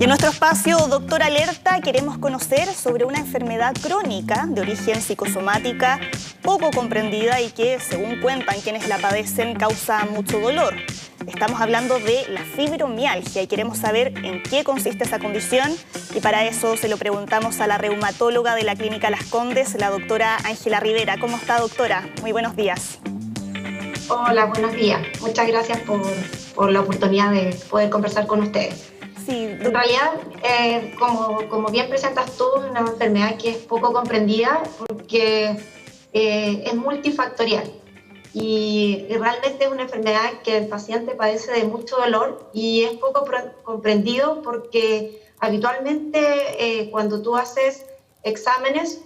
Y en nuestro espacio Doctor Alerta queremos conocer sobre una enfermedad crónica de origen psicosomática poco comprendida y que, según cuentan quienes la padecen, causa mucho dolor. Estamos hablando de la fibromialgia y queremos saber en qué consiste esa condición, y para eso se lo preguntamos a la reumatóloga de la Clínica Las Condes, la doctora Ángela Rivera. ¿Cómo está, doctora? Muy buenos días. Hola, buenos días. Muchas gracias por la oportunidad de poder conversar con ustedes. Sí, en realidad, como bien presentas tú, es una enfermedad que es poco comprendida porque es multifactorial y realmente es una enfermedad que el paciente padece de mucho dolor y es poco comprendido porque habitualmente cuando tú haces exámenes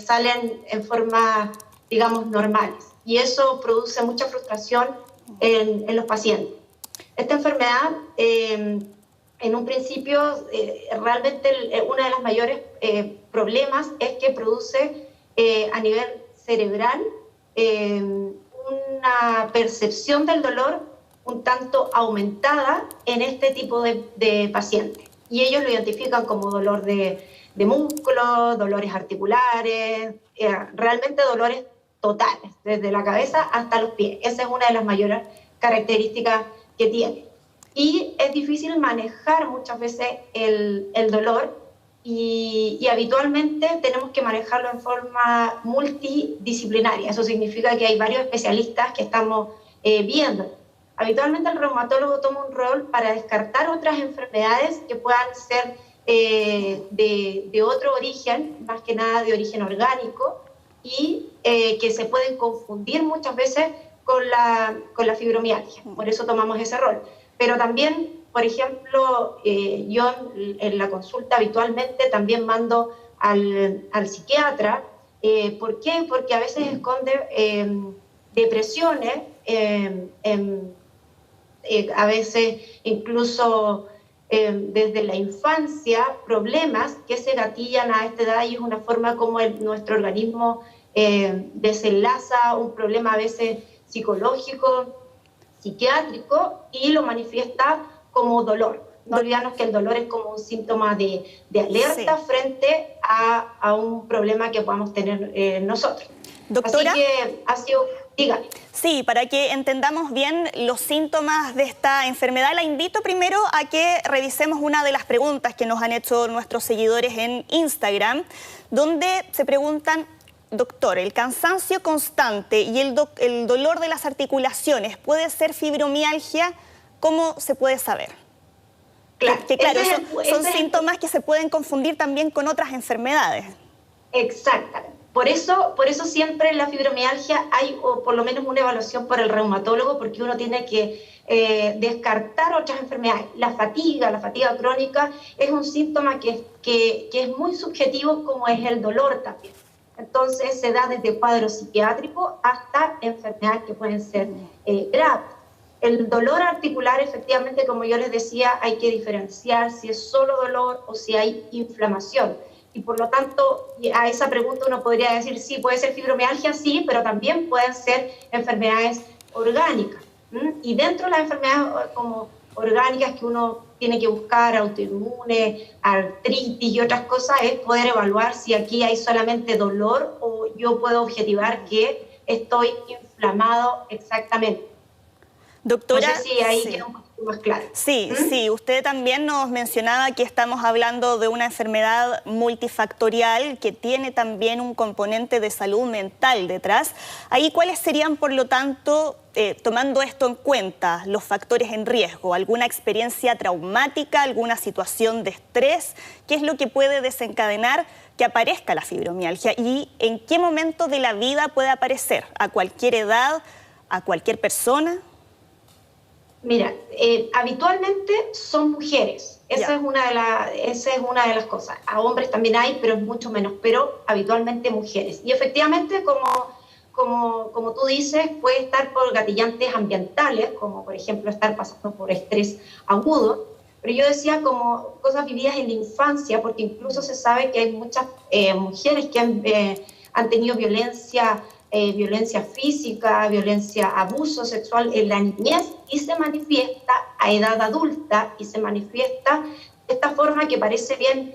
salen en forma, digamos, normales, y eso produce mucha frustración en los pacientes. Esta enfermedad en un principio, realmente uno de los mayores problemas es que produce a nivel cerebral una percepción del dolor un tanto aumentada en este tipo de pacientes. Y ellos lo identifican como dolor de músculos, dolores articulares, realmente dolores totales, desde la cabeza hasta los pies. Esa es una de las mayores características que tiene. Y es difícil manejar muchas veces el dolor y habitualmente tenemos que manejarlo en forma multidisciplinaria. Eso significa que hay varios especialistas que estamos viendo. Habitualmente el reumatólogo toma un rol para descartar otras enfermedades que puedan ser de otro origen, más que nada de origen orgánico, y que se pueden confundir muchas veces con la fibromialgia. Por eso tomamos ese rol. Pero también, por ejemplo, yo en la consulta habitualmente también mando al psiquiatra. ¿Por qué? Porque a veces esconde depresiones, a veces incluso desde la infancia, problemas que se gatillan a esta edad, y es una forma como nuestro organismo desenlaza un problema a veces psicológico, psiquiátrico, y lo manifiesta como dolor. No olvidarnos que el dolor es como un síntoma de alerta, sí, frente a un problema que podamos tener nosotros. Doctora, así que ha sido... Dígame. Sí, para que entendamos bien los síntomas de esta enfermedad, la invito primero a que revisemos una de las preguntas que nos han hecho nuestros seguidores en Instagram, donde se preguntan: doctor, ¿el cansancio constante y el dolor de las articulaciones puede ser fibromialgia? ¿Cómo se puede saber? Claro, claro, son síntomas que se pueden confundir también con otras enfermedades. Exactamente. Por eso siempre en la fibromialgia hay o por lo menos una evaluación por el reumatólogo, porque uno tiene que descartar otras enfermedades. La fatiga crónica es un síntoma que es muy subjetivo, como es el dolor también. Entonces se da desde cuadros psiquiátricos hasta enfermedades que pueden ser graves. El dolor articular, efectivamente, como yo les decía, hay que diferenciar si es solo dolor o si hay inflamación. Y por lo tanto, a esa pregunta uno podría decir, sí, puede ser fibromialgia, sí, pero también pueden ser enfermedades orgánicas. Y dentro de las enfermedades como orgánicas que uno tiene que buscar, autoinmune, artritis y otras cosas, es poder evaluar si aquí hay solamente dolor o yo puedo objetivar que estoy inflamado exactamente. Doctora, no sé si ahí queda un poquito más claro. Sí, sí, usted también nos mencionaba que estamos hablando de una enfermedad multifactorial que tiene también un componente de salud mental detrás. Ahí, ¿cuáles serían, por lo tanto, tomando esto en cuenta, los factores en riesgo? ¿Alguna experiencia traumática, alguna situación de estrés? ¿Qué es lo que puede desencadenar que aparezca la fibromialgia? ¿Y en qué momento de la vida puede aparecer? ¿A cualquier edad? ¿A cualquier persona? Mira, habitualmente son mujeres. Esa es una de las cosas. A hombres también hay, pero es mucho menos, pero habitualmente mujeres. Y efectivamente, como tú dices, puede estar por gatillantes ambientales, como por ejemplo estar pasando por estrés agudo. Pero yo decía como cosas vividas en la infancia, porque incluso se sabe que hay muchas mujeres que han tenido violencia física, abuso sexual en la niñez, y se manifiesta a edad adulta y se manifiesta esta forma que parece bien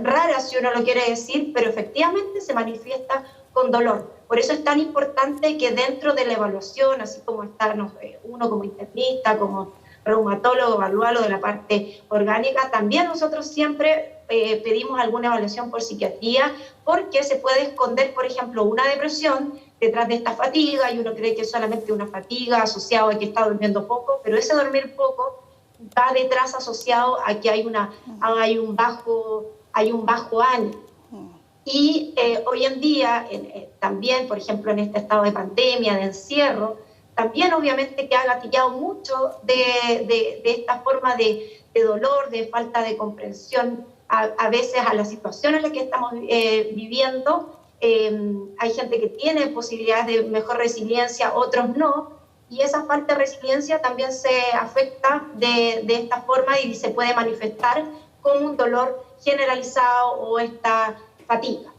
rara si uno lo quiere decir, pero efectivamente se manifiesta con dolor. Por eso es tan importante que dentro de la evaluación, así como está uno como internista, como reumatólogo, evaluarlo de la parte orgánica, también nosotros siempre pedimos alguna evaluación por psiquiatría, porque se puede esconder, por ejemplo, una depresión detrás de esta fatiga, y uno cree que es solamente una fatiga asociada a que está durmiendo poco, pero ese dormir poco va detrás asociado a que hay un bajo ánimo. Y hoy en día, también, por ejemplo, en este estado de pandemia, de encierro, también obviamente que ha gatillado mucho de esta forma de dolor, de falta de comprensión, a veces a la situación en la que estamos viviendo. Hay gente que tiene posibilidades de mejor resiliencia, otros no, y esa falta de resiliencia también se afecta de esta forma y se puede manifestar como un dolor generalizado o esta fatiga.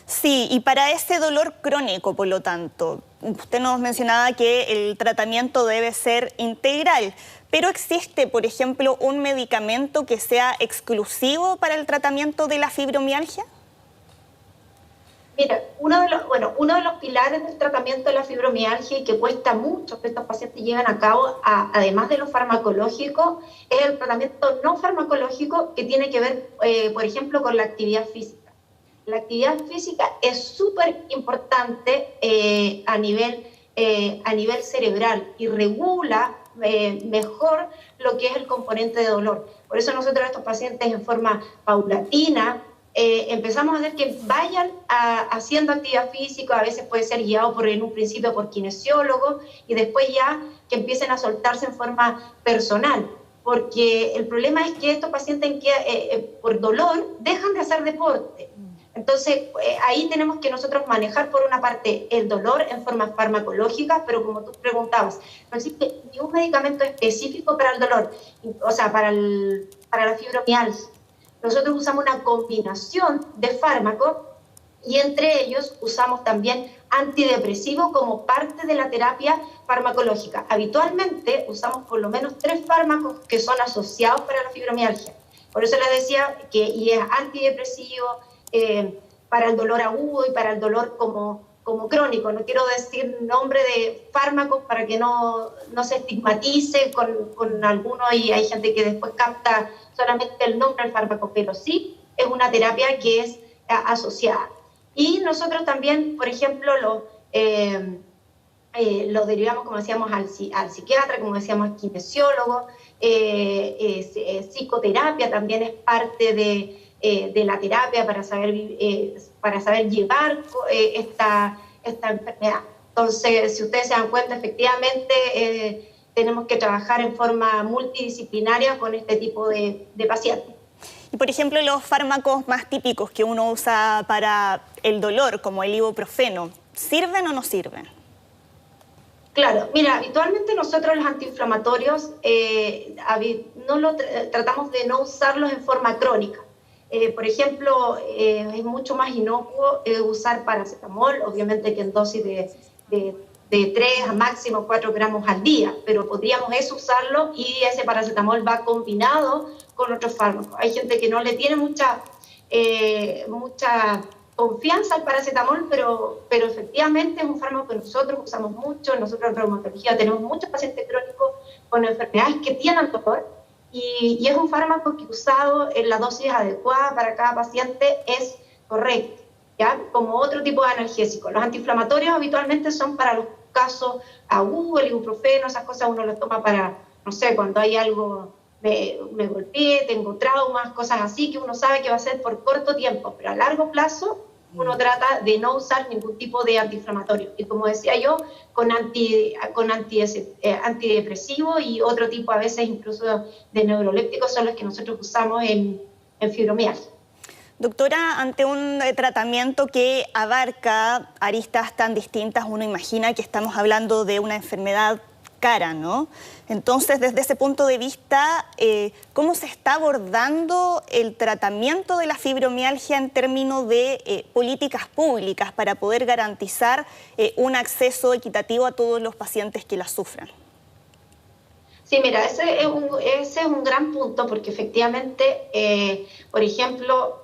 Sí, y para ese dolor crónico, por lo tanto, usted nos mencionaba que el tratamiento debe ser integral, pero ¿existe, por ejemplo, un medicamento que sea exclusivo para el tratamiento de la fibromialgia? Mira, uno de los pilares del tratamiento de la fibromialgia y que cuesta mucho que estos pacientes lleven a cabo, además de lo farmacológico, es el tratamiento no farmacológico que tiene que ver, por ejemplo, con la actividad física. La actividad física es súper importante a nivel cerebral y regula mejor lo que es el componente de dolor. Por eso nosotros a estos pacientes en forma paulatina empezamos a hacer que vayan haciendo actividad física, a veces puede ser guiado en un principio por kinesiólogo y después ya que empiecen a soltarse en forma personal. Porque el problema es que estos pacientes por dolor dejan de hacer deporte. Entonces, ahí tenemos que nosotros manejar por una parte el dolor en forma farmacológica, pero como tú preguntabas, no existe ni un medicamento específico para el dolor, o sea, para la fibromialgia. Nosotros usamos una combinación de fármacos y entre ellos usamos también antidepresivo como parte de la terapia farmacológica. Habitualmente usamos por lo menos 3 fármacos que son asociados para la fibromialgia. Por eso les decía y es antidepresivo, para el dolor agudo y para el dolor como crónico. No quiero decir nombre de fármacos para que no se estigmatice con alguno y hay gente que después capta solamente el nombre del fármaco, pero sí es una terapia que es asociada. Y nosotros también, por ejemplo, lo derivamos, como decíamos, al psiquiatra, como decíamos, al kinesiólogo, psicoterapia también es parte de la terapia para saber llevar esta enfermedad. Entonces, si ustedes se dan cuenta, efectivamente tenemos que trabajar en forma multidisciplinaria con este tipo de pacientes. Y, por ejemplo, los fármacos más típicos que uno usa para el dolor, como el ibuprofeno, ¿sirven o no sirven? Claro, mira, habitualmente nosotros los antiinflamatorios tratamos de no usarlos en forma crónica. Por ejemplo, es mucho más inocuo usar paracetamol, obviamente que en dosis de 3 a máximo 4 gramos al día, pero podríamos usarlo y ese paracetamol va combinado con otros fármacos. Hay gente que no le tiene mucha confianza al paracetamol, pero efectivamente es un fármaco que nosotros usamos mucho. Nosotros en reumatología tenemos muchos pacientes crónicos con enfermedades que tienen dolor, y es un fármaco que usado en la dosis adecuada para cada paciente es correcto, ¿ya? Como otro tipo de analgésico. Los antiinflamatorios habitualmente son para los casos agudos, el ibuprofeno, esas cosas uno las toma para, no sé, cuando hay algo, me golpeé, tengo traumas, cosas así, que uno sabe que va a ser por corto tiempo, pero a largo plazo uno trata de no usar ningún tipo de antiinflamatorio. Y como decía yo, con antidepresivo y otro tipo a veces incluso de neurolépticos son los que nosotros usamos en fibromialgia. Doctora, ante un tratamiento que abarca aristas tan distintas, uno imagina que estamos hablando de una enfermedad cara, ¿no? Entonces, desde ese punto de vista, ¿cómo se está abordando el tratamiento de la fibromialgia en términos de políticas públicas para poder garantizar un acceso equitativo a todos los pacientes que la sufran? Sí, mira, ese es un gran punto porque efectivamente, por ejemplo,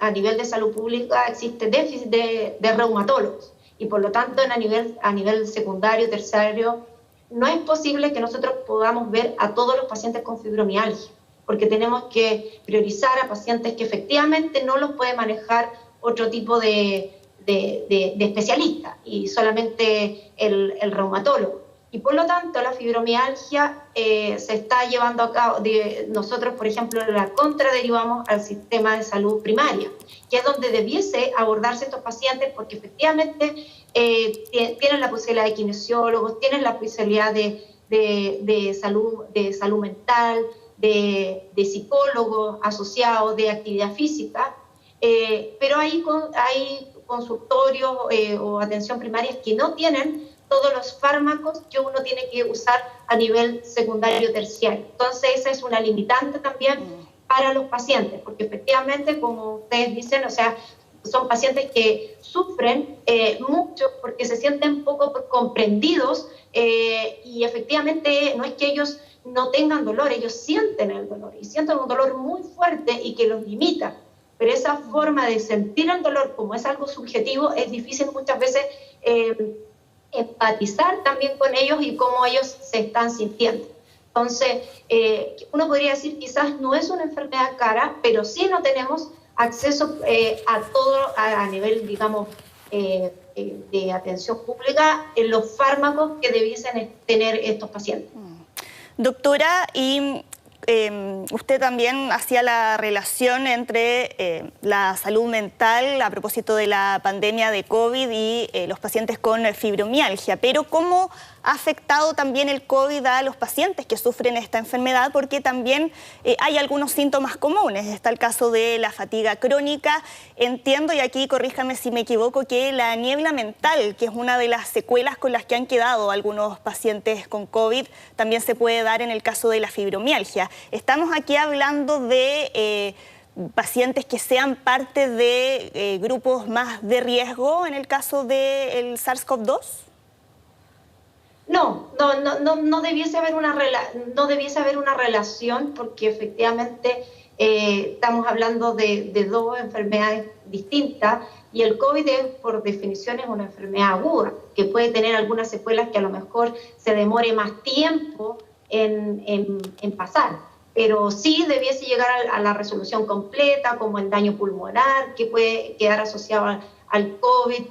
a nivel de salud pública existe déficit de reumatólogos y por lo tanto a nivel secundario, terciario, no es posible que nosotros podamos ver a todos los pacientes con fibromialgia porque tenemos que priorizar a pacientes que efectivamente no los puede manejar otro tipo de especialista y solamente el reumatólogo. Y por lo tanto, la fibromialgia se está llevando a cabo, nosotros, por ejemplo, la contraderivamos al sistema de salud primaria, que es donde debiese abordarse estos pacientes, porque efectivamente tienen la posibilidad de kinesiólogos, tienen la posibilidad de salud mental, de psicólogos asociados, de actividad física, pero hay consultorios o atención primarias que no tienen todos los fármacos que uno tiene que usar a nivel secundario terciario. Entonces, esa es una limitante también para los pacientes, porque efectivamente, como ustedes dicen, o sea, son pacientes que sufren mucho porque se sienten poco comprendidos y efectivamente no es que ellos no tengan dolor, ellos sienten el dolor y sienten un dolor muy fuerte y que los limita. Pero esa forma de sentir el dolor como es algo subjetivo es difícil muchas veces empatizar también con ellos y cómo ellos se están sintiendo. Entonces, uno podría decir quizás no es una enfermedad cara, pero sí no tenemos acceso a todo a nivel, digamos, de atención pública en los fármacos que debiesen tener estos pacientes. Doctora, y usted también hacía la relación entre la salud mental a propósito de la pandemia de COVID y los pacientes con fibromialgia, pero ¿cómo ha afectado también el COVID a los pacientes que sufren esta enfermedad? Porque también hay algunos síntomas comunes. Está el caso de la fatiga crónica. Entiendo, y aquí corríjame si me equivoco, que la niebla mental, que es una de las secuelas con las que han quedado algunos pacientes con COVID, también se puede dar en el caso de la fibromialgia. Estamos aquí hablando de pacientes que sean parte de grupos más de riesgo en el caso del SARS-CoV-2. No debiese haber una relación porque efectivamente estamos hablando de dos enfermedades distintas y el COVID por definición es una enfermedad aguda que puede tener algunas secuelas que a lo mejor se demore más tiempo en pasar, pero sí debiese llegar a la resolución completa como el daño pulmonar que puede quedar asociado al COVID.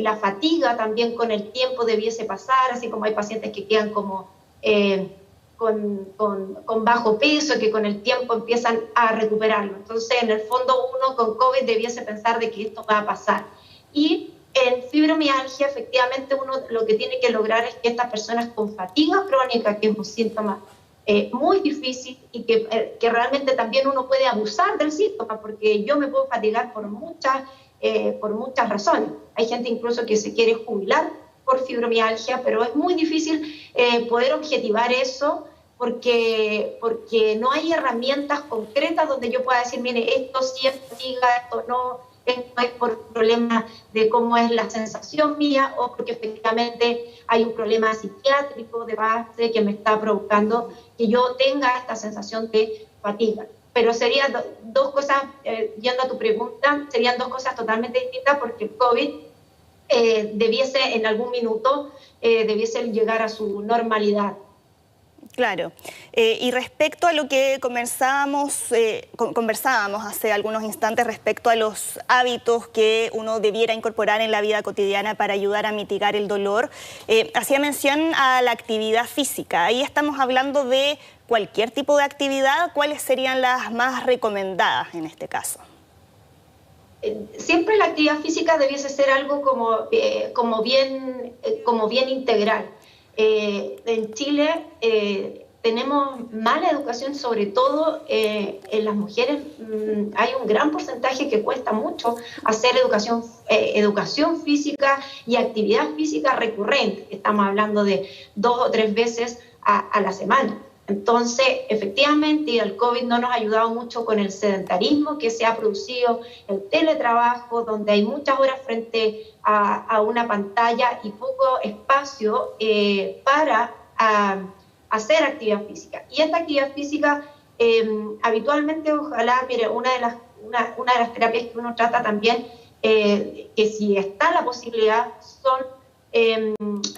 La fatiga también con el tiempo debiese pasar, así como hay pacientes que quedan como con bajo peso, que con el tiempo empiezan a recuperarlo. Entonces, en el fondo, uno con COVID debiese pensar de que esto va a pasar. Y en fibromialgia, efectivamente, uno lo que tiene que lograr es que estas personas con fatiga crónica, que es un síntoma muy difícil y que realmente también uno puede abusar del síntoma, porque yo me puedo fatigar por muchas razones. Hay gente incluso que se quiere jubilar por fibromialgia, pero es muy difícil poder objetivar eso porque no hay herramientas concretas donde yo pueda decir, mire, esto sí es fatiga, esto no es por problema de cómo es la sensación mía o porque efectivamente hay un problema psiquiátrico de base que me está provocando que yo tenga esta sensación de fatiga. Pero serían dos cosas, yendo a tu pregunta, serían dos cosas totalmente distintas porque el COVID debiese en algún minuto debiese llegar a su normalidad. Claro. Y respecto a lo que conversábamos hace algunos instantes respecto a los hábitos que uno debiera incorporar en la vida cotidiana para ayudar a mitigar el dolor, hacía mención a la actividad física. Ahí estamos hablando de cualquier tipo de actividad. ¿Cuáles serían las más recomendadas en este caso? Siempre la actividad física debiese ser algo como bien integral. En Chile tenemos mala educación, sobre todo en las mujeres. Hay un gran porcentaje que cuesta mucho hacer educación física y actividad física recurrente. Estamos hablando de 2 o 3 veces a la semana. Entonces, efectivamente, el COVID no nos ha ayudado mucho con el sedentarismo que se ha producido, el teletrabajo, donde hay muchas horas frente a una pantalla y poco espacio para hacer actividad física. Y esta actividad física, habitualmente, ojalá, mire, una de las terapias que uno trata también, que si está la posibilidad, son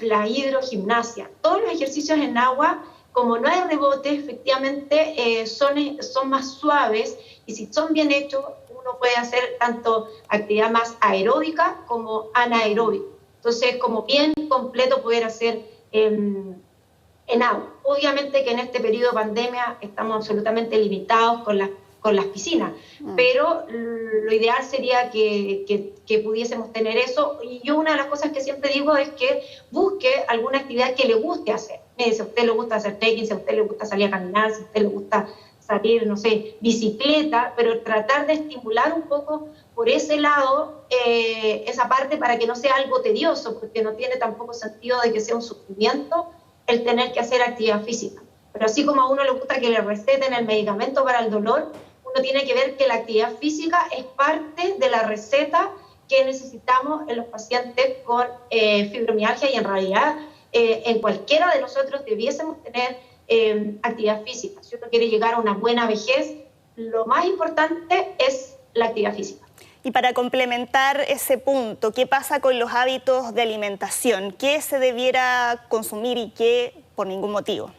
la hidrogimnasia. Todos los ejercicios en agua, como no hay rebote, efectivamente son más suaves, y si son bien hechos, uno puede hacer tanto actividad más aeróbica como anaeróbica. Entonces, como bien completo poder hacer en agua. Obviamente que en este periodo de pandemia estamos absolutamente limitados con las piscinas, pero lo ideal sería que pudiésemos tener eso. Y yo una de las cosas que siempre digo es que busque alguna actividad que le guste hacer. Si a usted le gusta hacer trekking, si a usted le gusta salir a caminar, si a usted le gusta salir, no sé, bicicleta, pero tratar de estimular un poco por ese lado esa parte para que no sea algo tedioso, porque no tiene tampoco sentido de que sea un sufrimiento el tener que hacer actividad física. Pero así como a uno le gusta que le receten el medicamento para el dolor, uno tiene que ver que la actividad física es parte de la receta que necesitamos en los pacientes con fibromialgia, y en realidad en cualquiera de nosotros debiésemos tener actividad física. Si uno quiere llegar a una buena vejez, lo más importante es la actividad física. Y para complementar ese punto, ¿qué pasa con los hábitos de alimentación? ¿Qué se debiera consumir y qué por ningún motivo?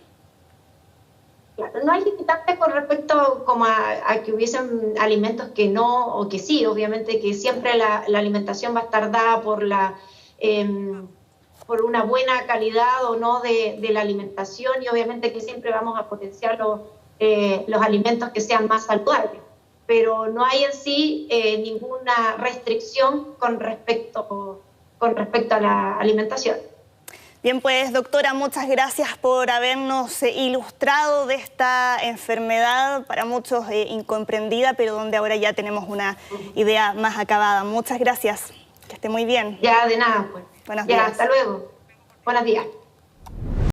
Claro, no hay limitantes con respecto como a que hubiesen alimentos que no o que sí. Obviamente que siempre la alimentación va a estar dada por una buena calidad o no de la alimentación, y obviamente que siempre vamos a potenciar los alimentos que sean más saludables. Pero no hay en sí ninguna restricción con respecto a la alimentación. Bien, pues doctora, muchas gracias por habernos ilustrado de esta enfermedad, para muchos incomprendida, pero donde ahora ya tenemos una idea más acabada. Muchas gracias, que esté muy bien. Ya, de nada, pues. Buenos días. Hasta luego. Buenos días.